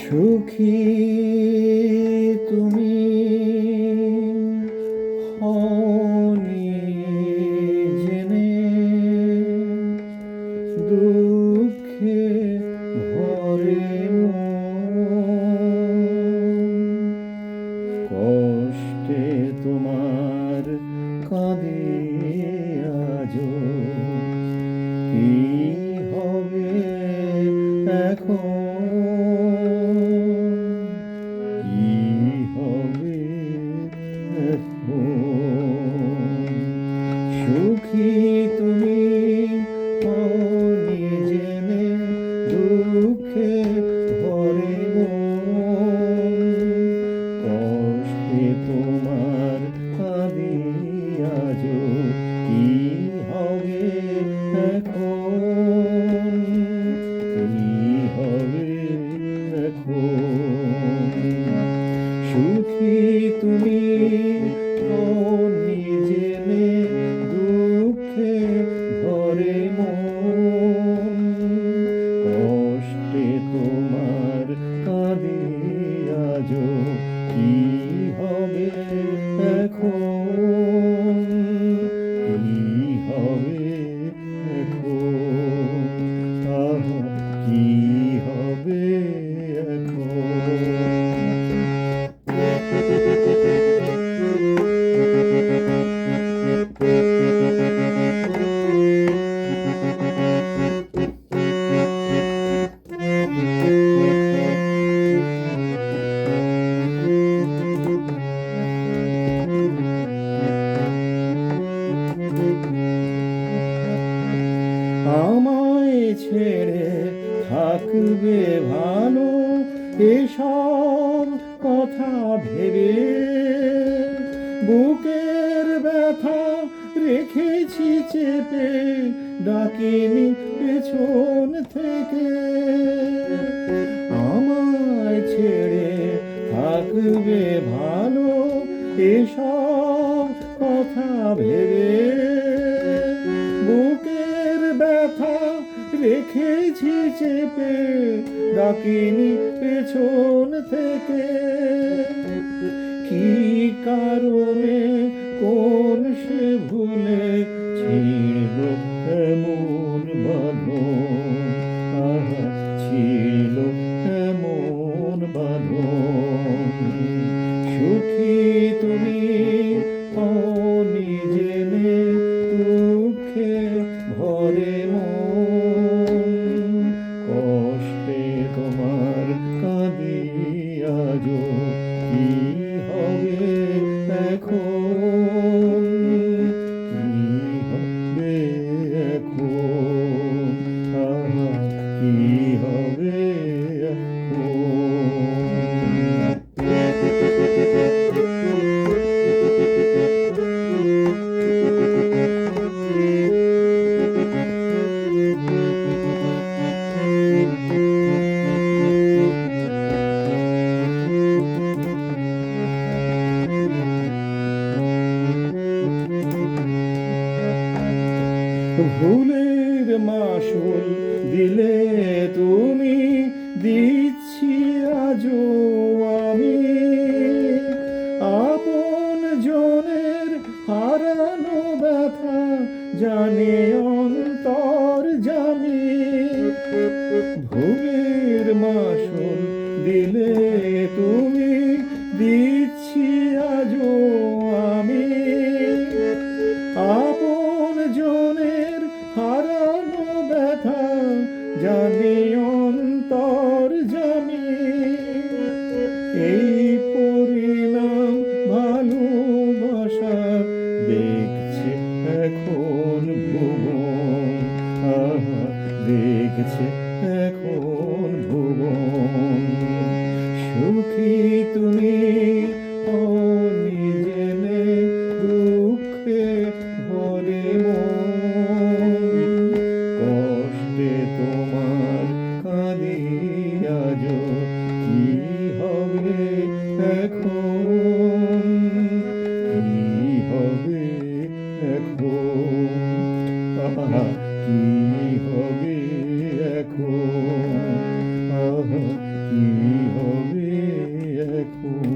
সুখী তুমি হওনি জেনে দুঃখে ভরে কষ্টে তোমার কাঁদে আজো কি হবে এখন কি হবে এখন সুখী তুমি হওনি জেনে দুঃখে ভরে কষ্টে তোমার কাঁদে আজো কি হবে এখন কি হবে এখন সুখী তুমি হওনি জেনে দুঃখে ভরে কষ্টে তোমার কাঁদে আজো কি হবে এখন কি হবে এখন কি হবে এখন আমায় ছেড়ে থাকবে ভালো এসব কথা ভেবে বুকের ব্যথা রেখেছি চেপে ডাকিনি পেছন থেকে আমায় ছেড়ে থাকবে ভালো এসব কথা ভেবে বুকের ব্যথা রেখেছি চেপে ডাকিনি পেছন থেকে কি কারণে কোন সে ভুলে ছিল এমন বাঁধন ছিল এমন বাঁধন সুখী তুমি হওনি জেনে দুঃখে ভরে কষ্টে তোমার কাঁদে আজো কি হবে এখন কি হবে এখন কি হবে ভুলের মাসুল দিলে তুমি দিচ্ছি আজও আমি আপন জনের হারানো ব্যথা জানে অন্তর জামি ভুলের মাসুল দিলে তুমি দিচ্ছি আজও আমি আপন জনের হারানো ব্যথা জানি অন্তর জানি এই পরিণাম ভালোবাসা দেখছে এখন ভুবন দেখছে এখন ভুবন সুখী তুমি হওনি জেনে দুঃখে ভরে কষ্টে তোমার কাঁদে আজো কি হবে এখন কি হবে এখন কি হবে এখন কি এখন